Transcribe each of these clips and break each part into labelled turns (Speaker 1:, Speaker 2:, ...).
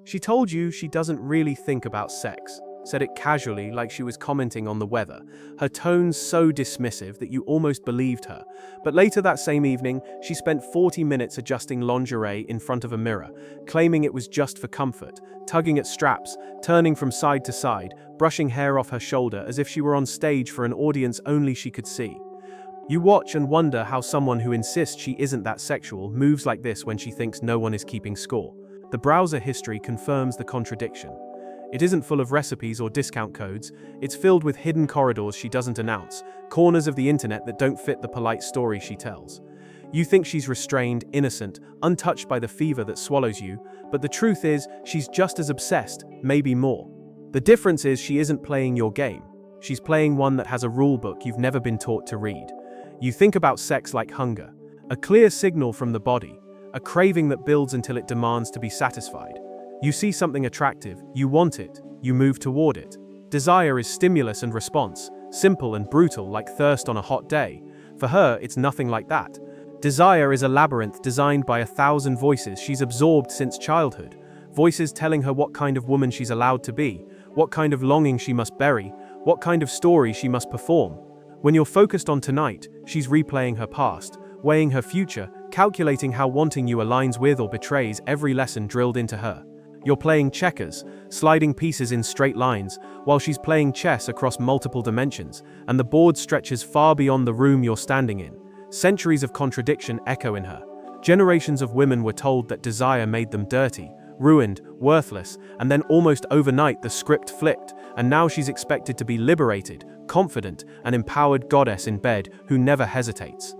Speaker 1: She told you she doesn't really think about sex, said it casually like she was commenting on the weather, her tones so dismissive that you almost believed her. But later that same evening, she spent 40 minutes adjusting lingerie in front of a mirror, claiming it was just for comfort, tugging at straps, turning from side to side, brushing hair off her shoulder as if she were on stage for an audience only she could see. You watch and wonder how someone who insists she isn't that sexual moves like this when she thinks no one is keeping score. The browser history confirms the contradiction. It isn't full of recipes or discount codes, it's filled with hidden corridors she doesn't announce, corners of the internet that don't fit the polite story she tells. You think she's restrained, innocent, untouched by the fever that swallows you, but the truth is, she's just as obsessed, maybe more. The difference is she isn't playing your game. She's playing one that has a rule book you've never been taught to read. You think about sex like hunger, a clear signal from the body, a craving that builds until it demands to be satisfied. You see something attractive, you want it, you move toward it. Desire is stimulus and response, simple and brutal like thirst on a hot day. For her, it's nothing like that. Desire is a labyrinth designed by 1,000 voices she's absorbed since childhood. Voices telling her what kind of woman she's allowed to be, what kind of longing she must bury, what kind of story she must perform. When you're focused on tonight, she's replaying her past, weighing her future, calculating how wanting you aligns with or betrays every lesson drilled into her. You're playing checkers, sliding pieces in straight lines, while she's playing chess across multiple dimensions, and the board stretches far beyond the room you're standing in. Centuries of contradiction echo in her. Generations of women were told that desire made them dirty, ruined, worthless, and then almost overnight the script flipped, and now she's expected to be liberated, confident, an empowered goddess in bed who never hesitates.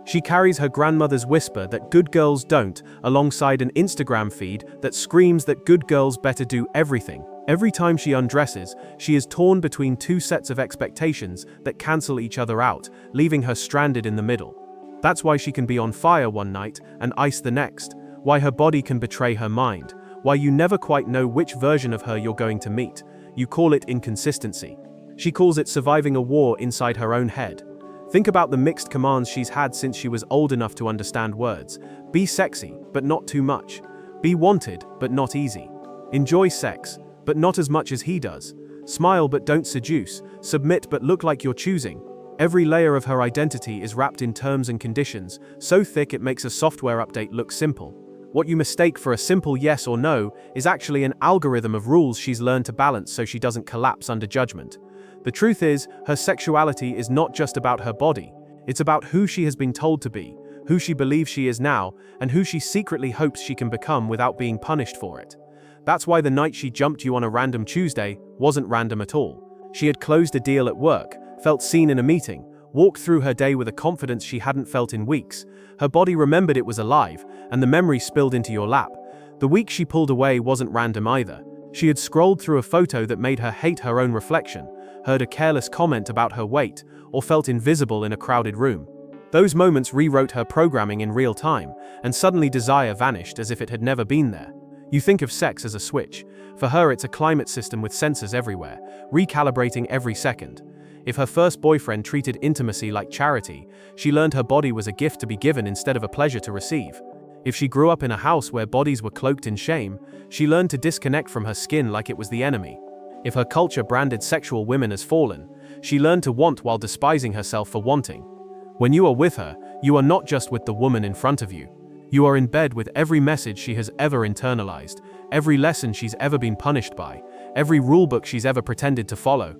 Speaker 1: She carries her grandmother's whisper that good girls don't, alongside an Instagram feed that screams that good girls better do everything. Every time she undresses, she is torn between two sets of expectations that cancel each other out, leaving her stranded in the middle. That's why she can be on fire one night and ice the next, why her body can betray her mind, why you never quite know which version of her you're going to meet. You call it inconsistency. She calls it surviving a war inside her own head. Think about the mixed commands she's had since she was old enough to understand words. Be sexy, but not too much. Be wanted, but not easy. Enjoy sex, but not as much as he does. Smile but don't seduce. Submit but look like you're choosing. Every layer of her identity is wrapped in terms and conditions, so thick it makes a software update look simple. What you mistake for a simple yes or no is actually an algorithm of rules she's learned to balance so she doesn't collapse under judgment. The truth is, her sexuality is not just about her body. It's about who she has been told to be, who she believes she is now, and who she secretly hopes she can become without being punished for it. That's why the night she jumped you on a random Tuesday wasn't random at all. She had closed a deal at work, felt seen in a meeting, walked through her day with a confidence she hadn't felt in weeks. Her body remembered it was alive, and the memory spilled into your lap. The week she pulled away wasn't random either. She had scrolled through a photo that made her hate her own reflection, heard a careless comment about her weight, or felt invisible in a crowded room. Those moments rewrote her programming in real time, and suddenly desire vanished as if it had never been there. You think of sex as a switch. For her, it's a climate system with sensors everywhere, recalibrating every second. If her first boyfriend treated intimacy like charity, she learned her body was a gift to be given instead of a pleasure to receive. If she grew up in a house where bodies were cloaked in shame, she learned to disconnect from her skin like it was the enemy. If her culture branded sexual women as fallen, she learned to want while despising herself for wanting. When you are with her, you are not just with the woman in front of you. You are in bed with every message she has ever internalized, every lesson she's ever been punished by, every rulebook she's ever pretended to follow.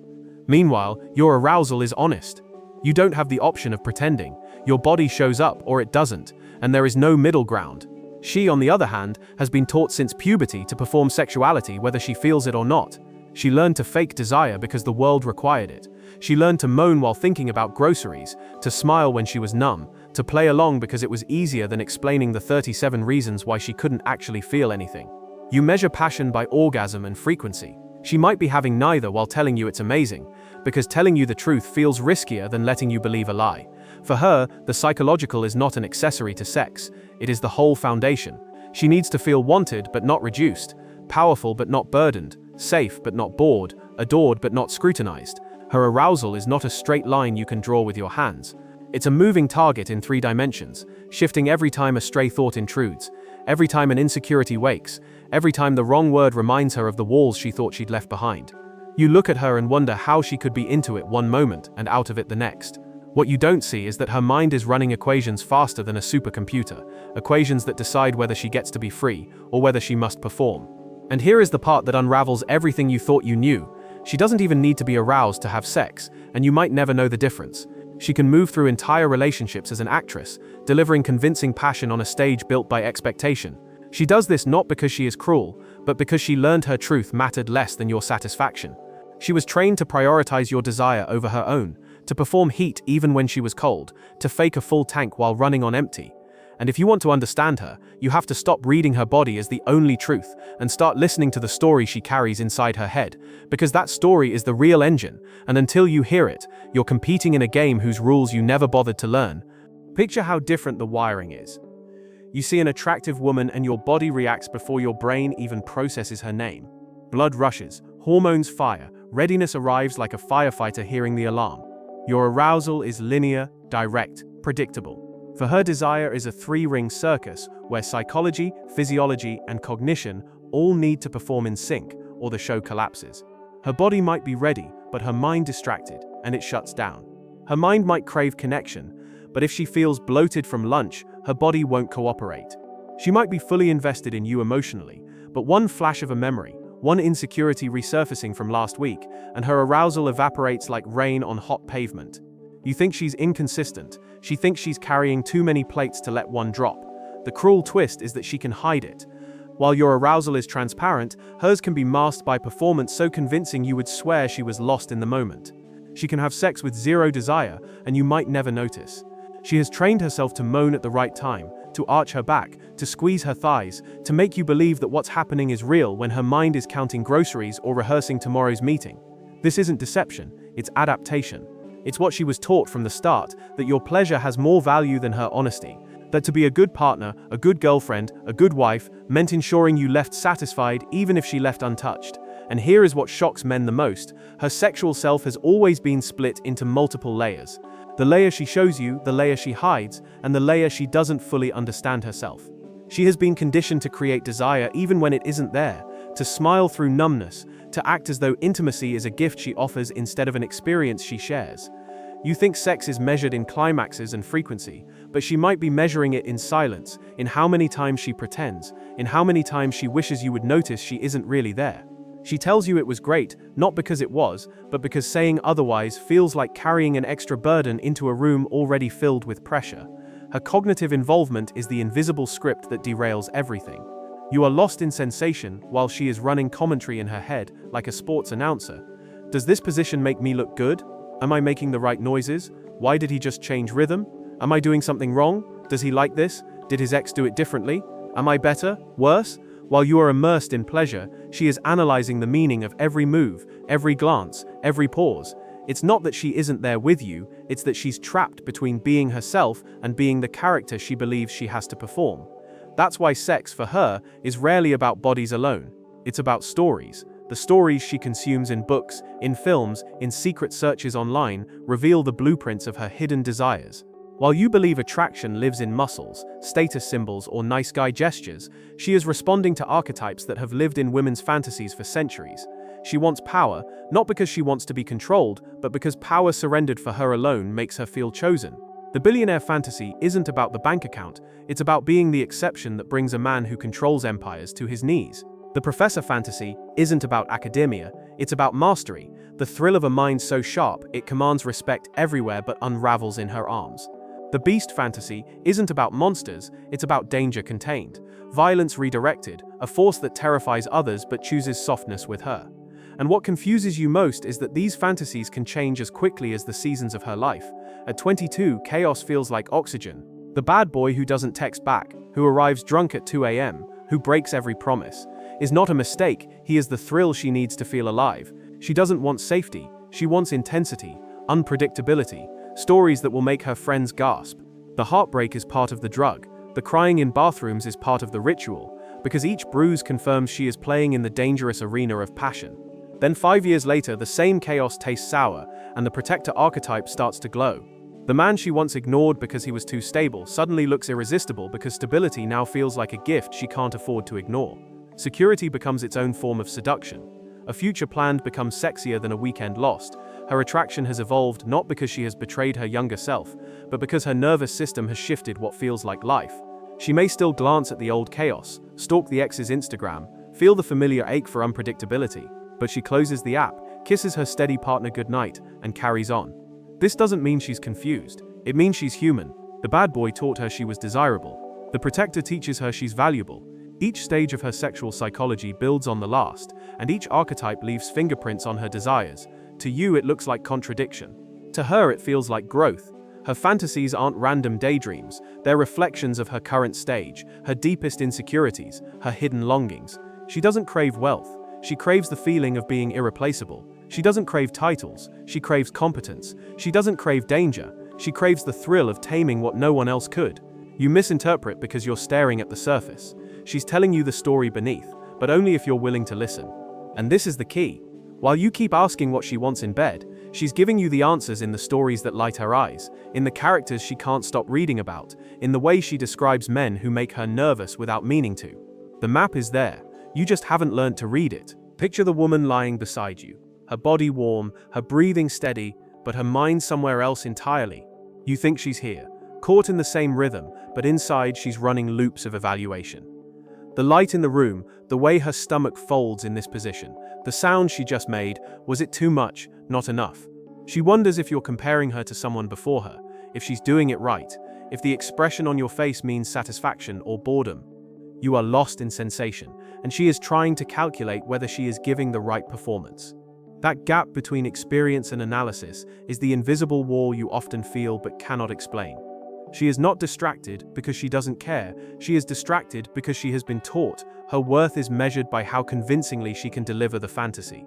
Speaker 1: Meanwhile, your arousal is honest. You don't have the option of pretending. Your body shows up or it doesn't, and there is no middle ground. She, on the other hand, has been taught since puberty to perform sexuality whether she feels it or not. She learned to fake desire because the world required it. She learned to moan while thinking about groceries, to smile when she was numb, to play along because it was easier than explaining the 37 reasons why she couldn't actually feel anything. You measure passion by orgasm and frequency. She might be having neither while telling you it's amazing, because telling you the truth feels riskier than letting you believe a lie. For her, the psychological is not an accessory to sex, it is the whole foundation. She needs to feel wanted but not reduced, powerful but not burdened, safe but not bored, adored but not scrutinized. Her arousal is not a straight line you can draw with your hands. It's a moving target in 3 dimensions, shifting every time a stray thought intrudes, every time an insecurity wakes, every time the wrong word reminds her of the walls she thought she'd left behind. You look at her and wonder how she could be into it one moment and out of it the next. What you don't see is that her mind is running equations faster than a supercomputer, equations that decide whether she gets to be free or whether she must perform. And here is the part that unravels everything you thought you knew. She doesn't even need to be aroused to have sex, and you might never know the difference. She can move through entire relationships as an actress, delivering convincing passion on a stage built by expectation. She does this not because she is cruel, but because she learned her truth mattered less than your satisfaction. She was trained to prioritize your desire over her own, to perform heat even when she was cold, to fake a full tank while running on empty. And if you want to understand her, you have to stop reading her body as the only truth and start listening to the story she carries inside her head, because that story is the real engine, and until you hear it, you're competing in a game whose rules you never bothered to learn. Picture how different the wiring is. You see an attractive woman and your body reacts before your brain even processes her name. Blood rushes, hormones fire, readiness arrives like a firefighter hearing the alarm. Your arousal is linear, direct, predictable. For her, desire is a three-ring circus where psychology, physiology, and cognition all need to perform in sync, or the show collapses. Her body might be ready, but her mind distracted, and it shuts down. Her mind might crave connection, but if she feels bloated from lunch, her body won't cooperate. She might be fully invested in you emotionally, but one flash of a memory, one insecurity resurfacing from last week, and her arousal evaporates like rain on hot pavement. You think she's inconsistent. She thinks she's carrying too many plates to let one drop. The cruel twist is that she can hide it. While your arousal is transparent, hers can be masked by performance so convincing you would swear she was lost in the moment. She can have sex with zero desire, and you might never notice. She has trained herself to moan at the right time, to arch her back, to squeeze her thighs, to make you believe that what's happening is real when her mind is counting groceries or rehearsing tomorrow's meeting. This isn't deception, it's adaptation. It's what she was taught from the start, that your pleasure has more value than her honesty, that to be a good partner, a good girlfriend, a good wife, meant ensuring you left satisfied even if she left untouched. And here is what shocks men the most: her sexual self has always been split into multiple layers. The layer she shows you, the layer she hides, and the layer she doesn't fully understand herself. She has been conditioned to create desire even when it isn't there, to smile through numbness, to act as though intimacy is a gift she offers instead of an experience she shares. You think sex is measured in climaxes and frequency, but she might be measuring it in silence, in how many times she pretends, in how many times she wishes you would notice she isn't really there. She tells you it was great, not because it was, but because saying otherwise feels like carrying an extra burden into a room already filled with pressure. Her cognitive involvement is the invisible script that derails everything. You are lost in sensation while she is running commentary in her head like a sports announcer. Does this position make me look good? Am I making the right noises? Why did he just change rhythm? Am I doing something wrong? Does he like this? Did his ex do it differently? Am I better? Worse? While you are immersed in pleasure, she is analyzing the meaning of every move, every glance, every pause. It's not that she isn't there with you, it's that she's trapped between being herself and being the character she believes she has to perform. That's why sex, for her, is rarely about bodies alone. It's about stories. The stories she consumes in books, in films, in secret searches online, reveal the blueprints of her hidden desires. While you believe attraction lives in muscles, status symbols, or nice guy gestures, she is responding to archetypes that have lived in women's fantasies for centuries. She wants power, not because she wants to be controlled, but because power surrendered for her alone makes her feel chosen. The billionaire fantasy isn't about the bank account, it's about being the exception that brings a man who controls empires to his knees. The professor fantasy isn't about academia, it's about mastery, the thrill of a mind so sharp it commands respect everywhere but unravels in her arms. The beast fantasy isn't about monsters, it's about danger contained, violence redirected, a force that terrifies others but chooses softness with her. And what confuses you most is that these fantasies can change as quickly as the seasons of her life. At 22, chaos feels like oxygen. The bad boy who doesn't text back, who arrives drunk at 2 a.m., who breaks every promise, is not a mistake, he is the thrill she needs to feel alive. She doesn't want safety, she wants intensity, unpredictability, stories that will make her friends gasp. The heartbreak is part of the drug, the crying in bathrooms is part of the ritual, because each bruise confirms she is playing in the dangerous arena of passion. Then 5 years later, the same chaos tastes sour, and the protector archetype starts to glow. The man she once ignored because he was too stable suddenly looks irresistible because stability now feels like a gift she can't afford to ignore. Security becomes its own form of seduction. A future planned becomes sexier than a weekend lost. Her attraction has evolved not because she has betrayed her younger self, but because her nervous system has shifted what feels like life. She may still glance at the old chaos, stalk the ex's Instagram, feel the familiar ache for unpredictability, but she closes the app, kisses her steady partner goodnight, and carries on. This doesn't mean she's confused. It means she's human. The bad boy taught her she was desirable. The protector teaches her she's valuable. Each stage of her sexual psychology builds on the last, and each archetype leaves fingerprints on her desires. To you, it looks like contradiction. To her, it feels like growth. Her fantasies aren't random daydreams. They're reflections of her current stage, her deepest insecurities, her hidden longings. She doesn't crave wealth. She craves the feeling of being irreplaceable. She doesn't crave titles. She craves competence. She doesn't crave danger. She craves the thrill of taming what no one else could. You misinterpret because you're staring at the surface. She's telling you the story beneath, but only if you're willing to listen. And this is the key. While you keep asking what she wants in bed, she's giving you the answers in the stories that light her eyes, in the characters she can't stop reading about, in the way she describes men who make her nervous without meaning to. The map is there. You just haven't learned to read it. Picture the woman lying beside you, her body warm, her breathing steady, but her mind somewhere else entirely. You think she's here, caught in the same rhythm, but inside she's running loops of evaluation. The light in the room, the way her stomach folds in this position, the sound she just made, was it too much, not enough? She wonders if you're comparing her to someone before her, if she's doing it right, if the expression on your face means satisfaction or boredom. You are lost in sensation, and she is trying to calculate whether she is giving the right performance. That gap between experience and analysis is the invisible wall you often feel but cannot explain. She is not distracted because she doesn't care. She is distracted because she has been taught her worth is measured by how convincingly she can deliver the fantasy.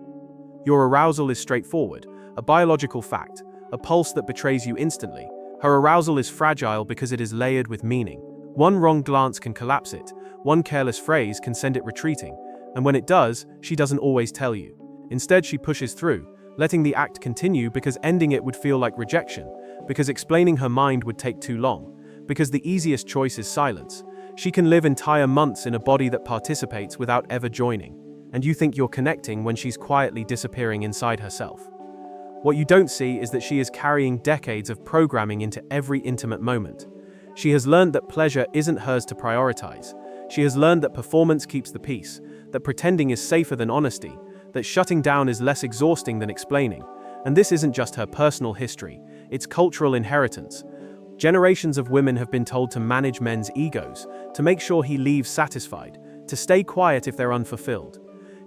Speaker 1: Your arousal is straightforward, a biological fact, a pulse that betrays you instantly. Her arousal is fragile because it is layered with meaning. One wrong glance can collapse it, one careless phrase can send it retreating, and when it does, she doesn't always tell you. Instead, she pushes through, letting the act continue because ending it would feel like rejection, because explaining her mind would take too long, because the easiest choice is silence. She can live entire months in a body that participates without ever joining, and you think you're connecting when she's quietly disappearing inside herself. What you don't see is that she is carrying decades of programming into every intimate moment. She has learned that pleasure isn't hers to prioritize. She has learned that performance keeps the peace, that pretending is safer than honesty, that shutting down is less exhausting than explaining. And this isn't just her personal history, it's cultural inheritance. Generations of women have been told to manage men's egos, to make sure he leaves satisfied, to stay quiet if they're unfulfilled.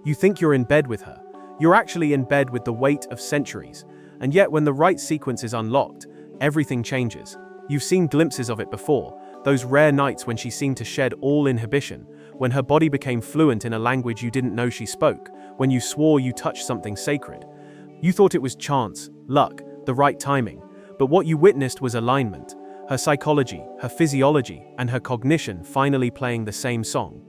Speaker 1: You think you're in bed with her. You're actually in bed with the weight of centuries. And yet when the right sequence is unlocked, everything changes. You've seen glimpses of it before, those rare nights when she seemed to shed all inhibition, when her body became fluent in a language you didn't know she spoke, when you swore you touched something sacred. You thought it was chance, luck, the right timing, but what you witnessed was alignment, her psychology, her physiology, and her cognition finally playing the same song.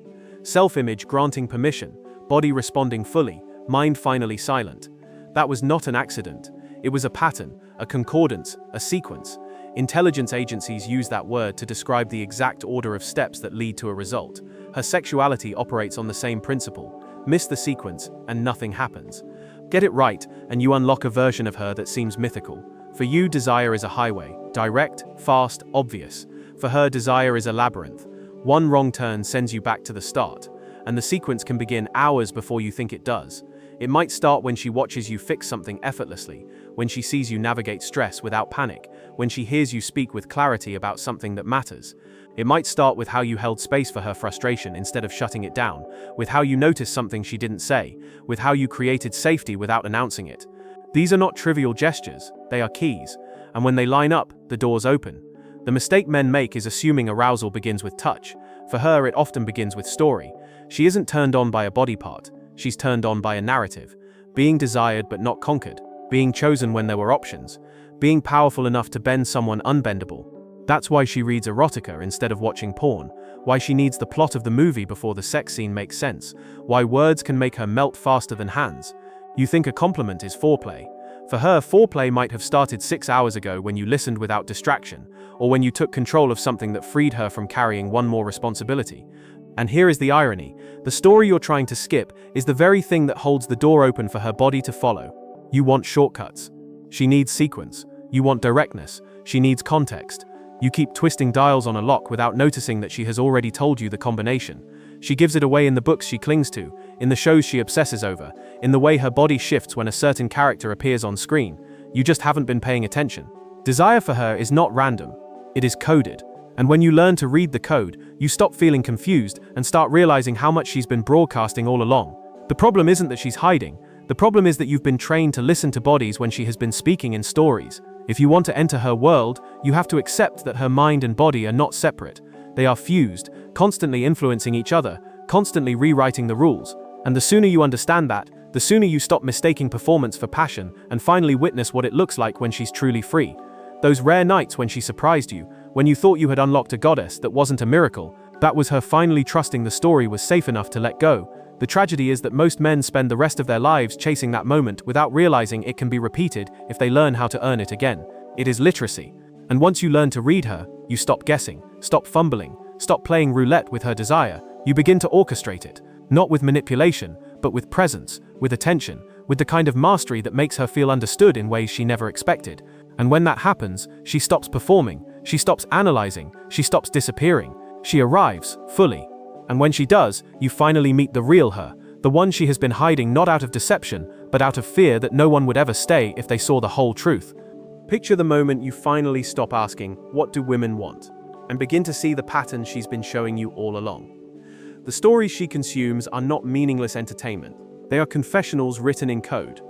Speaker 1: Self-image granting permission, body responding fully, mind finally silent. That was not an accident. It was a pattern, a concordance, a sequence. Intelligence agencies use that word to describe the exact order of steps that lead to a result. Her sexuality operates on the same principle. Miss the sequence, and nothing happens. Get it right, and you unlock a version of her that seems mythical. For you, desire is a highway, direct, fast, obvious. For her, desire is a labyrinth. One wrong turn sends you back to the start, and the sequence can begin hours before you think it does. It might start when she watches you fix something effortlessly, when she sees you navigate stress without panic, when she hears you speak with clarity about something that matters. It might start with how you held space for her frustration instead of shutting it down, with how you noticed something she didn't say, with how you created safety without announcing it. These are not trivial gestures, they are keys, and when they line up, the doors open. The mistake men make is assuming arousal begins with touch. For her, it often begins with story. She isn't turned on by a body part, she's turned on by a narrative. Being desired but not conquered, being chosen when there were options, being powerful enough to bend someone unbendable. That's why she reads erotica instead of watching porn, why she needs the plot of the movie before the sex scene makes sense, why words can make her melt faster than hands. You think a compliment is foreplay. For her, foreplay might have started 6 hours ago when you listened without distraction, or when you took control of something that freed her from carrying one more responsibility. And here is the irony. The story you're trying to skip is the very thing that holds the door open for her body to follow. You want shortcuts. She needs sequence. You want directness. She needs context. You keep twisting dials on a lock without noticing that she has already told you the combination. She gives it away in the books she clings to, in the shows she obsesses over, in the way her body shifts when a certain character appears on screen. You just haven't been paying attention. Desire for her is not random. It is coded. And when you learn to read the code, you stop feeling confused and start realizing how much she's been broadcasting all along. The problem isn't that she's hiding. The problem is that you've been trained to listen to bodies when she has been speaking in stories. If you want to enter her world, you have to accept that her mind and body are not separate. They are fused, constantly influencing each other, constantly rewriting the rules. And the sooner you understand that, the sooner you stop mistaking performance for passion and finally witness what it looks like when she's truly free. Those rare nights when she surprised you, when you thought you had unlocked a goddess that wasn't a miracle, that was her finally trusting the story was safe enough to let go. The tragedy is that most men spend the rest of their lives chasing that moment without realizing it can be repeated if they learn how to earn it again. It is literacy. And once you learn to read her, you stop guessing, stop fumbling, stop playing roulette with her desire. You begin to orchestrate it, not with manipulation, but with presence, with attention, with the kind of mastery that makes her feel understood in ways she never expected. And when that happens, she stops performing, she stops analyzing, she stops disappearing. She arrives, fully. And when she does, you finally meet the real her, the one she has been hiding not out of deception, but out of fear that no one would ever stay if they saw the whole truth. Picture the moment you finally stop asking, "What do women want?" and begin to see the pattern she's been showing you all along. The stories she consumes are not meaningless entertainment. They are confessionals written in code.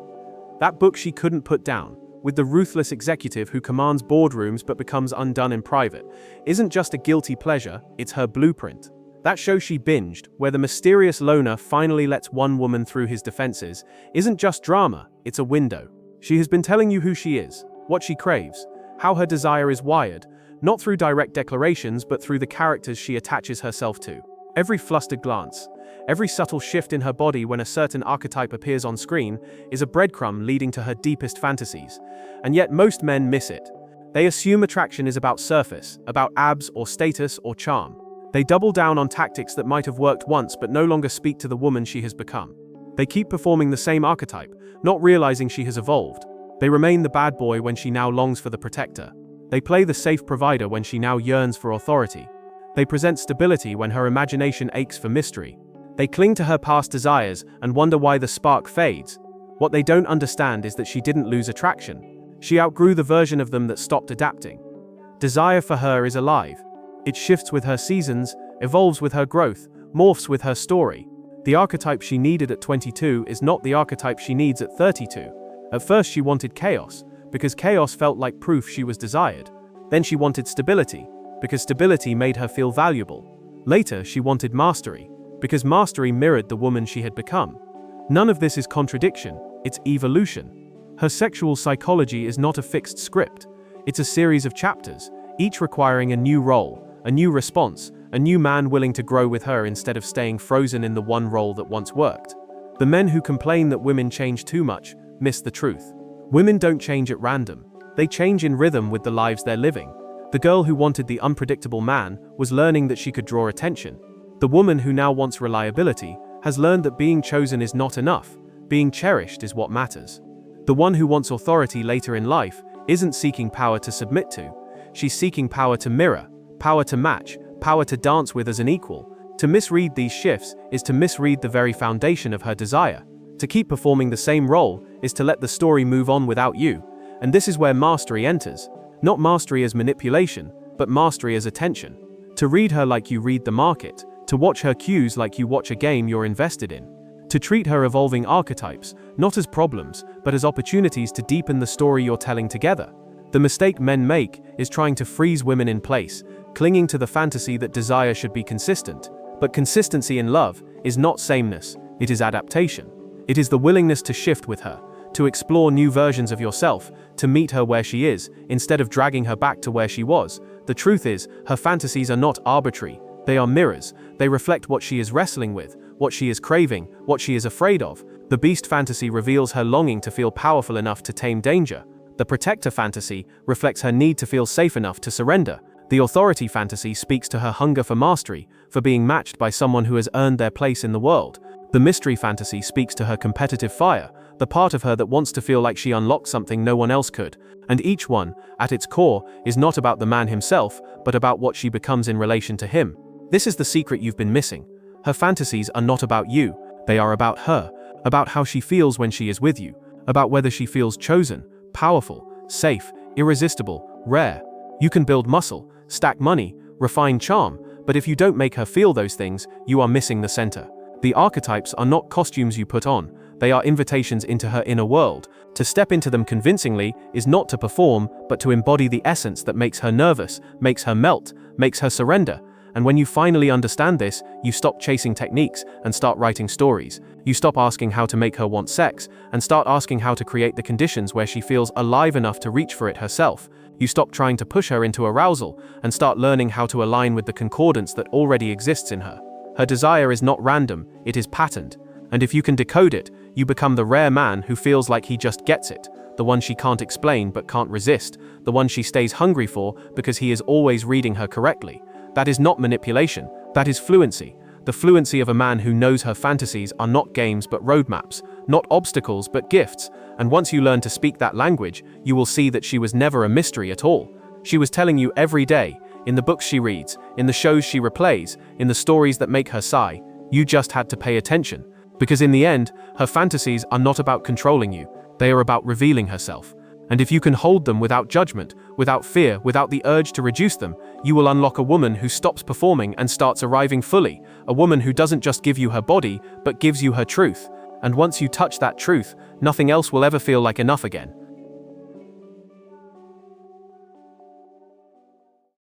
Speaker 1: That book she couldn't put down, with the ruthless executive who commands boardrooms but becomes undone in private, isn't just a guilty pleasure, it's her blueprint. That show she binged, where the mysterious loner finally lets one woman through his defenses, isn't just drama, it's a window. She has been telling you who she is, what she craves, how her desire is wired, not through direct declarations but through the characters she attaches herself to. Every flustered glance, every subtle shift in her body when a certain archetype appears on screen is a breadcrumb leading to her deepest fantasies. And yet most men miss it. They assume attraction is about surface, about abs or status or charm. They double down on tactics that might have worked once but no longer speak to the woman she has become. They keep performing the same archetype, not realizing she has evolved. They remain the bad boy when she now longs for the protector. They play the safe provider when she now yearns for authority. They present stability when her imagination aches for mystery. They cling to her past desires and wonder why the spark fades. What they don't understand is that she didn't lose attraction. She outgrew the version of them that stopped adapting. Desire for her is alive. It shifts with her seasons, evolves with her growth, morphs with her story. The archetype she needed at 22 is not the archetype she needs at 32. At first she wanted chaos, because chaos felt like proof she was desired. Then she wanted stability, because stability made her feel valuable. Later she wanted mastery, because mastery mirrored the woman she had become. None of this is contradiction, it's evolution. Her sexual psychology is not a fixed script. It's a series of chapters, each requiring a new role, a new response, a new man willing to grow with her instead of staying frozen in the one role that once worked. The men who complain that women change too much miss the truth. Women don't change at random. They change in rhythm with the lives they're living. The girl who wanted the unpredictable man was learning that she could draw attention. The woman who now wants reliability has learned that being chosen is not enough. Being cherished is what matters. The one who wants authority later in life isn't seeking power to submit to. She's seeking power to mirror, power to match, power to dance with as an equal. To misread these shifts is to misread the very foundation of her desire. To keep performing the same role is to let the story move on without you. And this is where mastery enters. Not mastery as manipulation, but mastery as attention. To read her like you read the market, to watch her cues like you watch a game you're invested in. To treat her evolving archetypes, not as problems, but as opportunities to deepen the story you're telling together. The mistake men make is trying to freeze women in place, clinging to the fantasy that desire should be consistent. But consistency in love is not sameness, it is adaptation. It is the willingness to shift with her, to explore new versions of yourself, to meet her where she is, instead of dragging her back to where she was. The truth is, her fantasies are not arbitrary, they are mirrors. They reflect what she is wrestling with, what she is craving, what she is afraid of. The beast fantasy reveals her longing to feel powerful enough to tame danger. The protector fantasy reflects her need to feel safe enough to surrender. The authority fantasy speaks to her hunger for mastery, for being matched by someone who has earned their place in the world. The mystery fantasy speaks to her competitive fire, the part of her that wants to feel like she unlocked something no one else could. And each one, at its core, is not about the man himself, but about what she becomes in relation to him. This is the secret you've been missing. Her fantasies are not about you, they are about her, about how she feels when she is with you, about whether she feels chosen, powerful, safe, irresistible, rare. You can build muscle, stack money, refine charm, but if you don't make her feel those things, you are missing the center. The archetypes are not costumes you put on, they are invitations into her inner world. To step into them convincingly is not to perform, but to embody the essence that makes her nervous, makes her melt, makes her surrender. And when you finally understand this, you stop chasing techniques and start writing stories. You stop asking how to make her want sex, and start asking how to create the conditions where she feels alive enough to reach for it herself. You stop trying to push her into arousal, and start learning how to align with the concordance that already exists in her. Her desire is not random, it is patterned. And if you can decode it, you become the rare man who feels like he just gets it. The one she can't explain but can't resist. The one she stays hungry for because he is always reading her correctly. That is not manipulation, that is fluency. The fluency of a man who knows her fantasies are not games but roadmaps, not obstacles but gifts. And once you learn to speak that language, you will see that she was never a mystery at all. She was telling you every day, in the books she reads, in the shows she replays, in the stories that make her sigh. You just had to pay attention. Because in the end, her fantasies are not about controlling you, they are about revealing herself. And if you can hold them without judgment, without fear, without the urge to reduce them, you will unlock a woman who stops performing and starts arriving fully, a woman who doesn't just give you her body, but gives you her truth. And once you touch that truth, nothing else will ever feel like enough again.